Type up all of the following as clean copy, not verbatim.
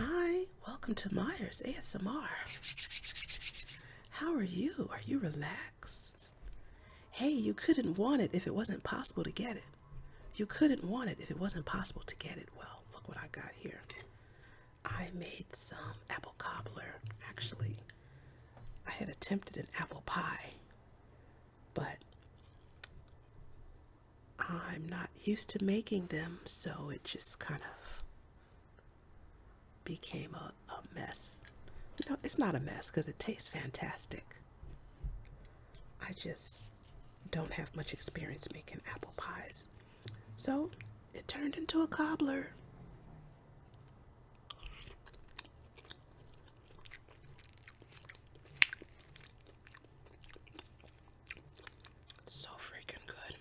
Hi, welcome to Myers ASMR. How are you? Are you relaxed? Hey, you couldn't want it if it wasn't possible to get it. You couldn't want it if it wasn't possible to get it. Well, look what I got here. I made some apple cobbler. Actually, I had attempted an apple pie, but I'm not used to making them, so it just kind of became a mess. No, it's not a mess because it tastes fantastic. I just don't have much experience making apple pies. So it turned into a cobbler. So freaking good.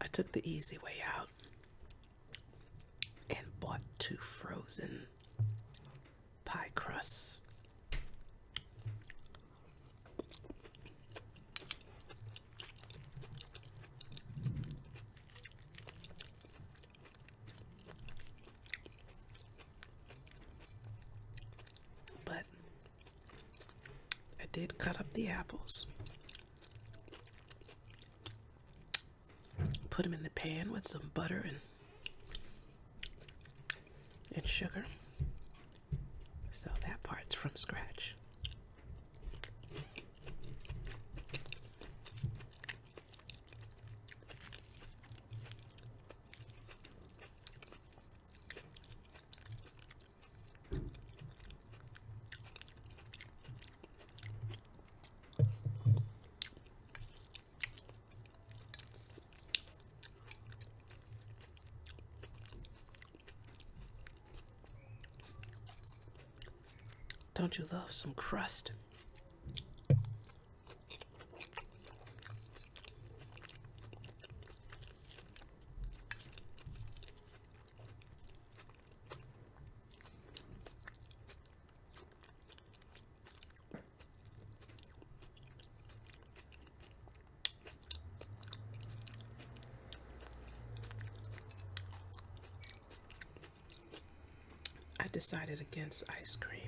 I took the easy way out and bought 2 frozen pie crusts. But I did cut up the apples, put them in the pan with some butter and sugar. So that part's from scratch. Don't you love some crust? I decided against ice cream.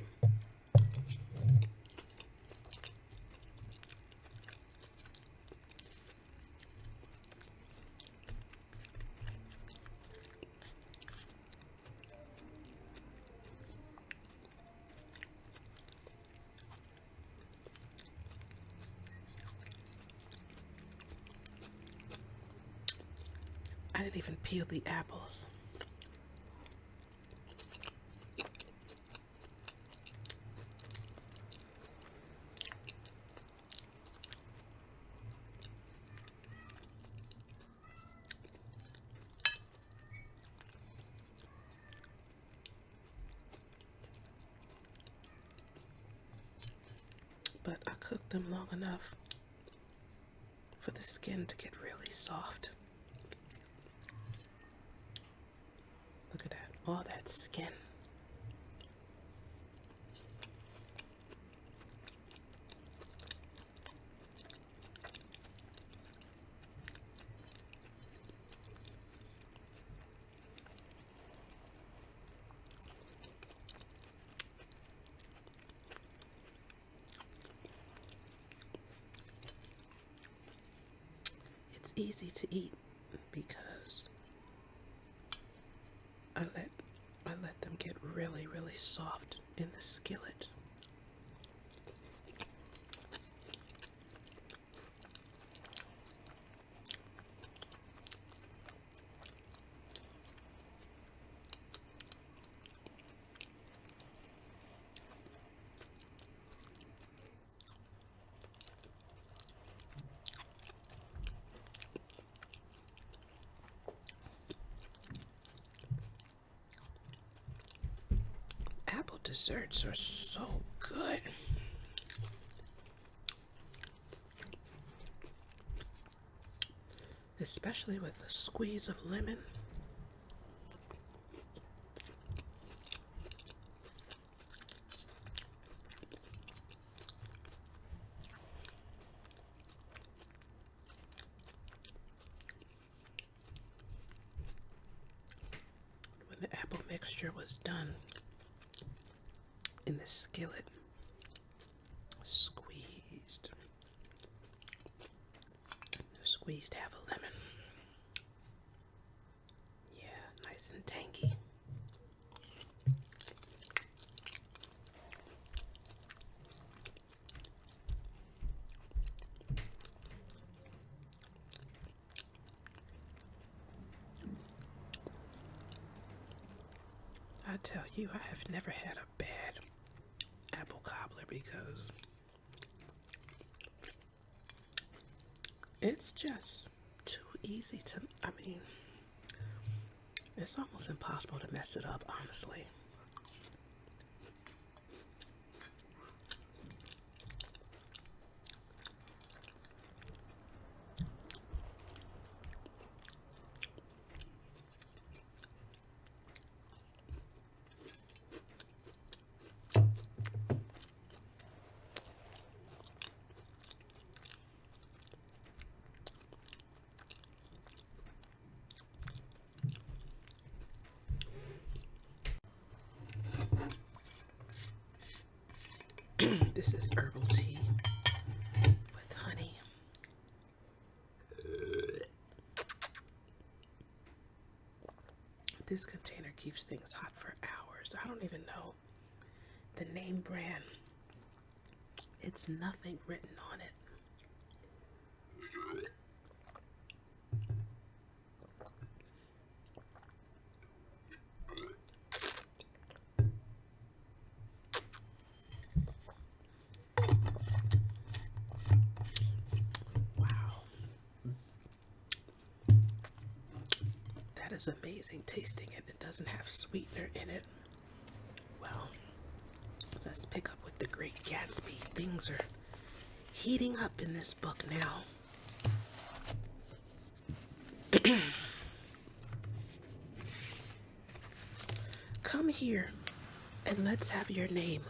I didn't even peel the apples. But I cooked them long enough for the skin to get really soft. Look at that, all that skin. It's easy to eat because I let them get really, really soft in the skillet. Apple desserts are so good. Especially with a squeeze of lemon. When the apple mixture was done in the skillet, squeezed half a lemon. Yeah, nice and tangy. I tell you, I have never had a bad apple cobbler because it's just too easy to, it's almost impossible to mess it up, honestly. This is herbal tea with honey. This container keeps things hot for hours. I don't even know the name brand. It's nothing written on it. Is amazing tasting, and it doesn't have sweetener in it. Well, let's pick up with the Great Gatsby. Things are heating up in this book now. Come here and let's have your name.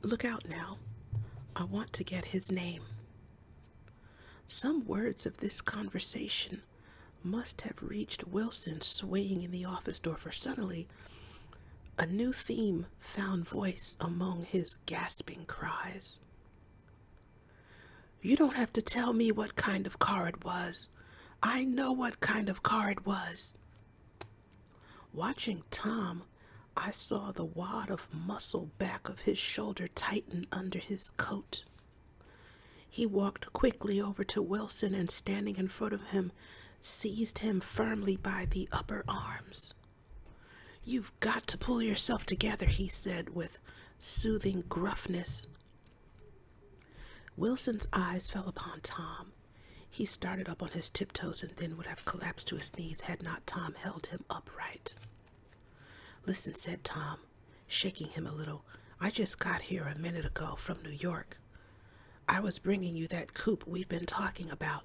Look out now. I want to get his name. Some words of this conversation must have reached Wilson swaying in the office door, for suddenly a new theme found voice among his gasping cries. You don't have to tell me what kind of car it was. I know what kind of car it was. Watching Tom, I saw the wad of muscle back of his shoulder tighten under his coat. He walked quickly over to Wilson and, standing in front of him, seized him firmly by the upper arms. You've got to pull yourself together, he said with soothing gruffness. Wilson's eyes fell upon Tom. He started up on his tiptoes and then would have collapsed to his knees had not Tom held him upright. Listen, said Tom, shaking him a little. I just got here a minute ago from New York. I was bringing you that coupe we've been talking about.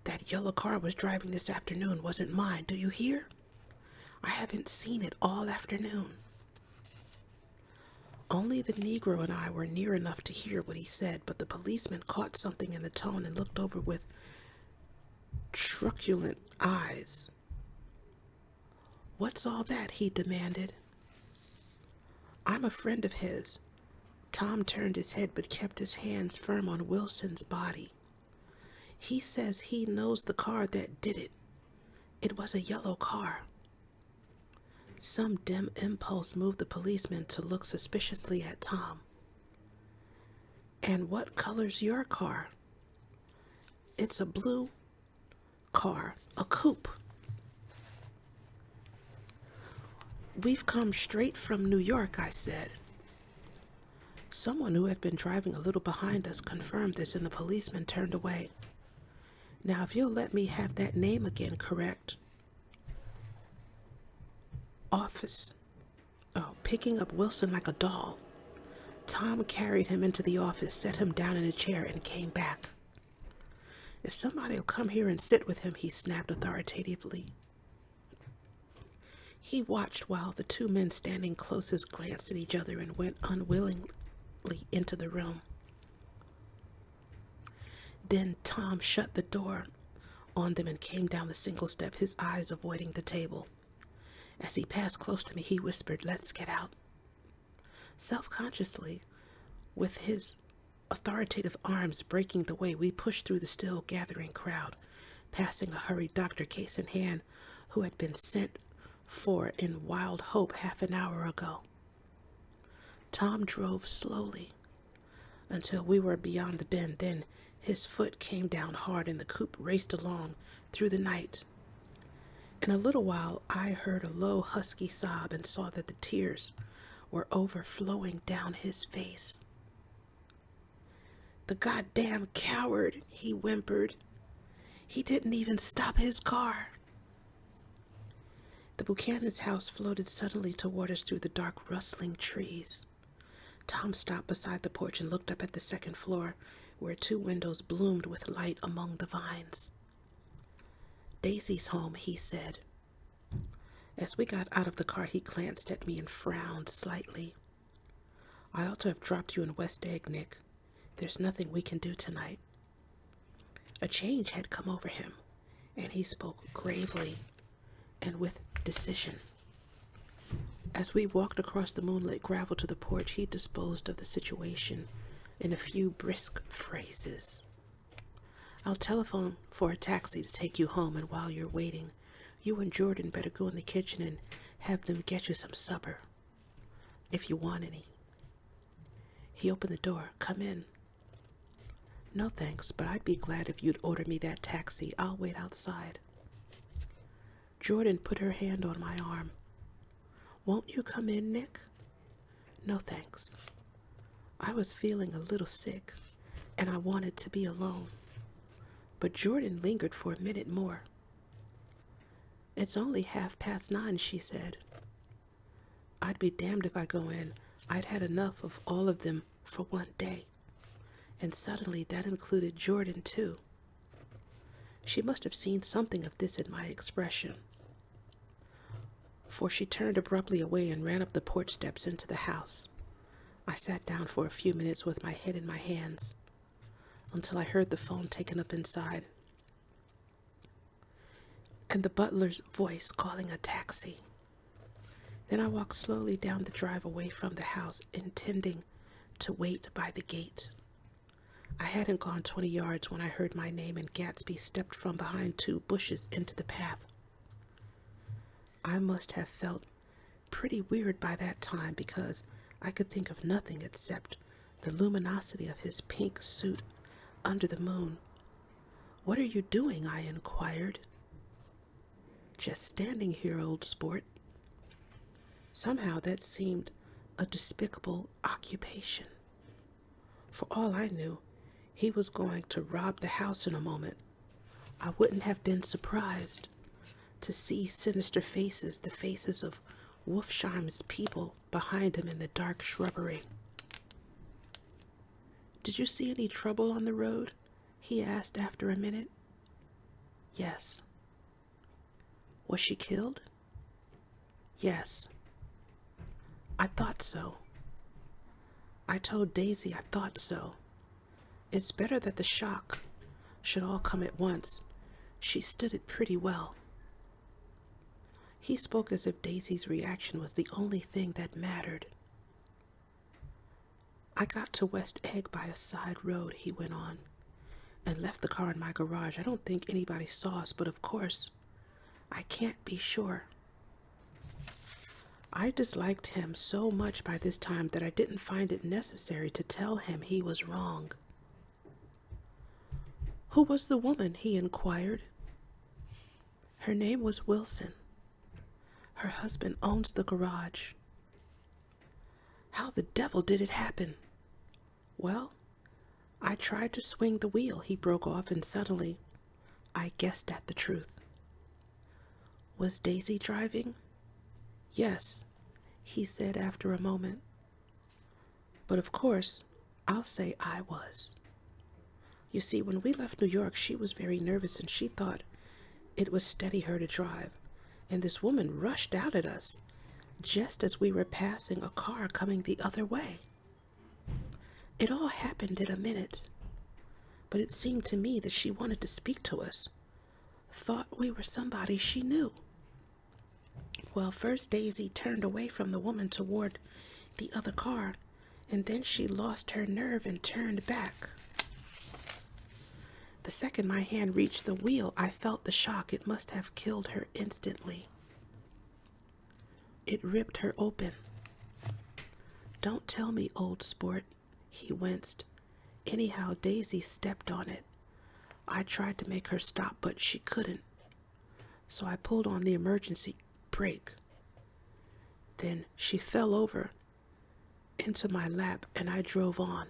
That yellow car I was driving this afternoon wasn't mine, do you hear? I haven't seen it all afternoon. Only the Negro and I were near enough to hear what he said, but the policeman caught something in the tone and looked over with truculent eyes. What's all that? He demanded. I'm a friend of his. Tom turned his head but kept his hands firm on Wilson's body. He says he knows the car that did it. It was a yellow car. Some dim impulse moved the policeman to look suspiciously at Tom. And what color's your car? It's a blue car, a coupe. We've come straight from New York, I said. Someone who had been driving a little behind us confirmed this, and the policeman turned away. Now, if you'll let me have that name again correct. office, picking up Wilson like a doll. Tom carried him into the office, set him down in a chair, and came back. "If somebody'll come here and sit with him," he snapped authoritatively. He watched while the two men standing closest glanced at each other and went unwillingly into the room. Then Tom shut the door on them and came down the single step, his eyes avoiding the table. As he passed close to me, he whispered, "Let's get out." Self-consciously, with his authoritative arms breaking the way, we pushed through the still gathering crowd, passing a hurried doctor, case in hand, who had been sent for in wild hope half an hour ago. Tom drove slowly until we were beyond the bend. Then his foot came down hard and the coupe raced along through the night. In a little while, I heard a low, husky sob and saw that the tears were overflowing down his face. "The goddamn coward," he whimpered. "He didn't even stop his car." The Buchanan's house floated suddenly toward us through the dark, rustling trees. Tom stopped beside the porch and looked up at the second floor, where two windows bloomed with light among the vines. "Daisy's home," he said. As we got out of the car, he glanced at me and frowned slightly. "I ought to have dropped you in West Egg, Nick. There's nothing we can do tonight." A change had come over him, and he spoke gravely and with decision. As we walked across the moonlit gravel to the porch, he disposed of the situation in a few brisk phrases. "I'll telephone for a taxi to take you home, and while you're waiting, you and Jordan better go in the kitchen and have them get you some supper, if you want any." He opened the door. "Come in." "No thanks, but I'd be glad if you'd order me that taxi. I'll wait outside." Jordan put her hand on my arm. "Won't you come in, Nick?" "No thanks." I was feeling a little sick, and I wanted to be alone. But Jordan lingered for a minute more. "It's only 9:30, she said. "I'd be damned if I go in. I'd had enough of all of them for one day." And suddenly that included Jordan, too. She must have seen something of this in my expression, for she turned abruptly away and ran up the porch steps into the house. I sat down for a few minutes with my head in my hands, until I heard the phone taken up inside, and the butler's voice calling a taxi. Then I walked slowly down the drive away from the house, intending to wait by the gate. I hadn't gone 20 yards when I heard my name, and Gatsby stepped from behind two bushes into the path. I must have felt pretty weird by that time, because I could think of nothing except the luminosity of his pink suit under the moon. "What are you doing?" I inquired. "Just standing here, old sport." Somehow that seemed a despicable occupation. For all I knew, he was going to rob the house in a moment. I wouldn't have been surprised to see sinister faces, the faces of Wolfsheim's people, behind him in the dark shrubbery. "Did you see any trouble on the road?" he asked after a minute. "Yes." "Was she killed?" "Yes." "I thought so." I told Daisy I thought so. It's better that the shock should all come at once. She stood it pretty well. He spoke as if Daisy's reaction was the only thing that mattered. "I got to West Egg by a side road," he went on, "and left the car in my garage. I don't think anybody saw us, but of course, I can't be sure." I disliked him so much by this time that I didn't find it necessary to tell him he was wrong. "Who was the woman?" he inquired. "Her name was Wilson. Her husband owns the garage." "How the devil did it happen?" "Well, I tried to swing the wheel," he broke off, and suddenly I guessed at the truth. "Was Daisy driving?" Yes, he said after a moment. But of course, I'll say I was. You see, when we left New York, she was very nervous and she thought it would steady her to drive. And this woman rushed out at us just as we were passing a car coming the other way. It all happened in a minute, but it seemed to me that she wanted to speak to us, thought we were somebody she knew. Well, first Daisy turned away from the woman toward the other car, and then she lost her nerve and turned back. The second my hand reached the wheel, I felt the shock. It must have killed her instantly. It ripped her open. Don't tell me, old sport, he winced. Anyhow, Daisy stepped on it. I tried to make her stop, but she couldn't. So I pulled on the emergency brake. Then she fell over into my lap and I drove on.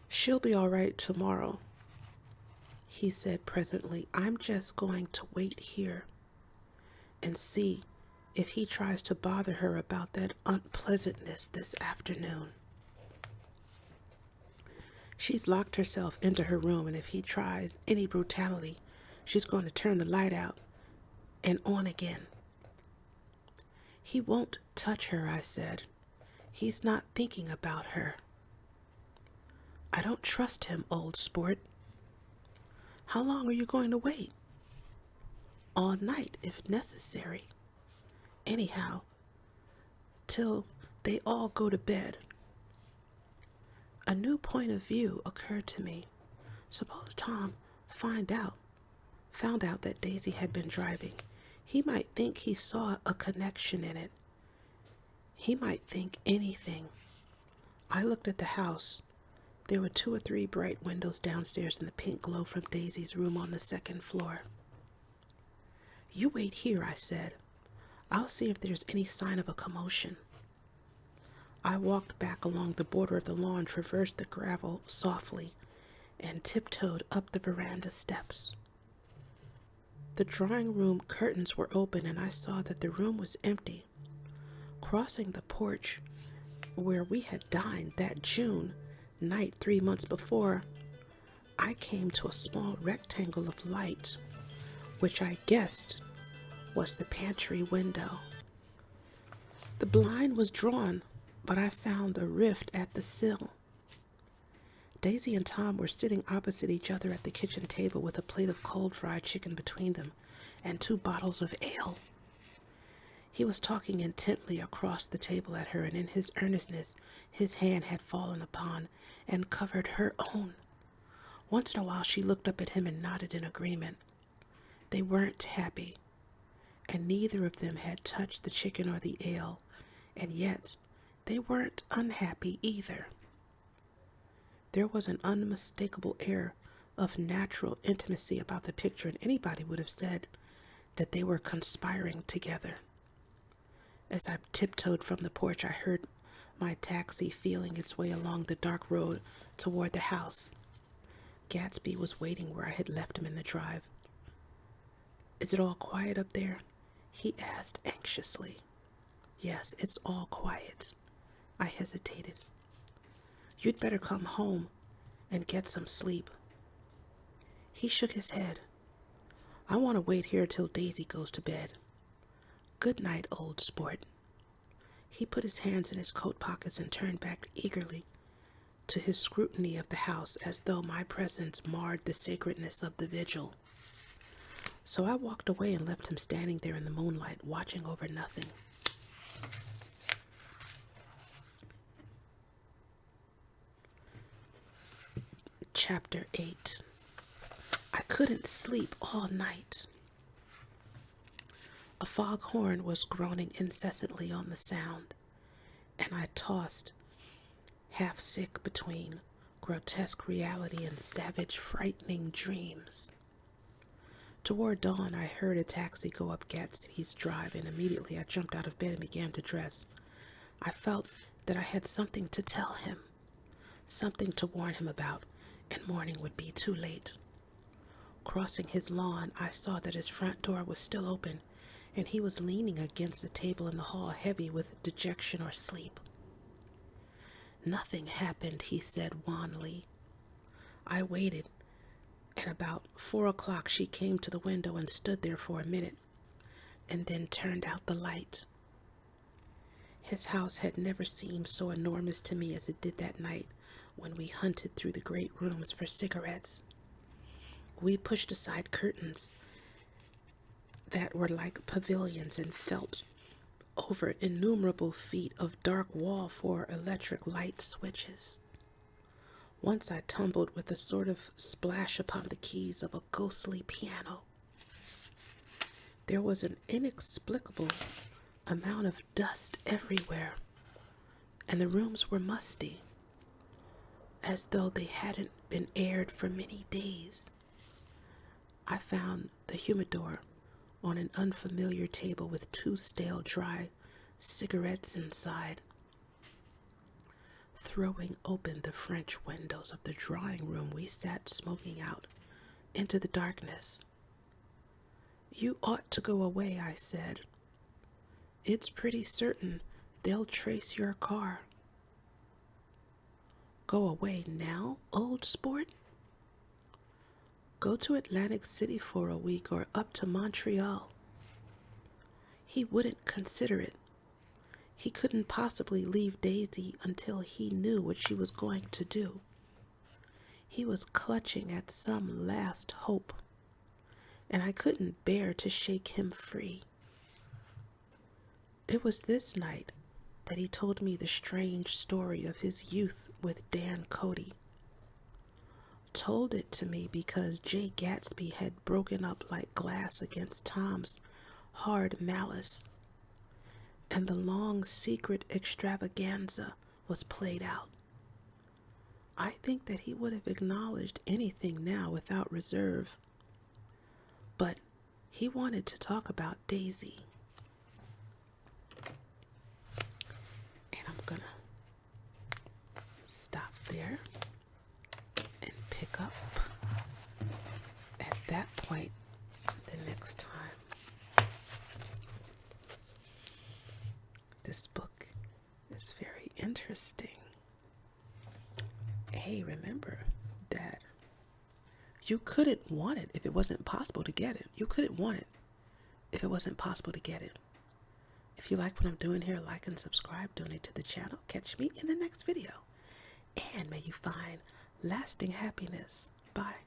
She'll be all right tomorrow, he said presently. I'm just going to wait here and see if he tries to bother her about that unpleasantness this afternoon. She's locked herself into her room, and if he tries any brutality, she's going to turn the light out and on again. He won't touch her, I said. He's not thinking about her. I don't trust him, old sport. How long are you going to wait? All night, if necessary. Anyhow, till they all go to bed. A new point of view occurred to me. Suppose Tom found out that Daisy had been driving. He might think he saw a connection in it. He might think anything. I looked at the house. There were 2 or 3 bright windows downstairs in the pink glow from Daisy's room on the 2nd floor. You wait here, I said. I'll see if there's any sign of a commotion. I walked back along the border of the lawn, traversed the gravel softly, and tiptoed up the veranda steps. The drawing room curtains were open, and I saw that the room was empty. Crossing the porch where we had dined that June night 3 months before, I came to a small rectangle of light, which I guessed was the pantry window. The blind was drawn, but I found a rift at the sill. Daisy and Tom were sitting opposite each other at the kitchen table with a plate of cold fried chicken between them and 2 bottles of ale. He was talking intently across the table at her, and in his earnestness, his hand had fallen upon and covered her own. Once in a while, she looked up at him and nodded in agreement. They weren't happy, and neither of them had touched the chicken or the ale, and yet they weren't unhappy either. There was an unmistakable air of natural intimacy about the picture, and anybody would have said that they were conspiring together. As I tiptoed from the porch, I heard my taxi feeling its way along the dark road toward the house. Gatsby was waiting where I had left him in the drive. Is it all quiet up there? He asked anxiously. Yes, it's all quiet. I hesitated. You'd better come home and get some sleep. He shook his head. I want to wait here till Daisy goes to bed. Good night, old sport. He put his hands in his coat pockets and turned back eagerly to his scrutiny of the house, as though my presence marred the sacredness of the vigil. So I walked away and left him standing there in the moonlight, watching over nothing. Chapter 8. I couldn't sleep all night. A foghorn was groaning incessantly on the sound, and I tossed, half sick between grotesque reality and savage, frightening dreams. Toward dawn, I heard a taxi go up Gatsby's drive, and immediately I jumped out of bed and began to dress. I felt that I had something to tell him, something to warn him about, and morning would be too late. Crossing his lawn, I saw that his front door was still open, and he was leaning against a table in the hall, heavy with dejection or sleep. "Nothing happened," he said wanly. I waited, and about 4 o'clock she came to the window and stood there for a minute, and then turned out the light. His house had never seemed so enormous to me as it did that night when we hunted through the great rooms for cigarettes. We pushed aside curtains that were like pavilions and felt over innumerable feet of dark wall for electric light switches. Once I tumbled with a sort of splash upon the keys of a ghostly piano. There was an inexplicable amount of dust everywhere, and the rooms were musty, as though they hadn't been aired for many days. I found the humidor on an unfamiliar table with 2 stale, dry cigarettes inside. Throwing open the French windows of the drawing room, we sat smoking out into the darkness. "You ought to go away," I said. "It's pretty certain they'll trace your car." "Go away now, old sport?" "Go to Atlantic City for a week or up to Montreal." He wouldn't consider it. He couldn't possibly leave Daisy until he knew what she was going to do. He was clutching at some last hope, and I couldn't bear to shake him free. It was this night that he told me the strange story of his youth with Dan Cody. Told it to me because Great Gatsby had broken up like glass against Tom's hard malice, and the long secret extravaganza was played out. I think that he would have acknowledged anything now without reserve, but he wanted to talk about Daisy. And I'm gonna stop there and pick up at that point the next time. This book is very interesting. Hey, remember that you couldn't want it if it wasn't possible to get it. You couldn't want it if it wasn't possible to get it. If you like what I'm doing here, like and subscribe, donate to the channel. Catch me in the next video. And may you find lasting happiness. Bye.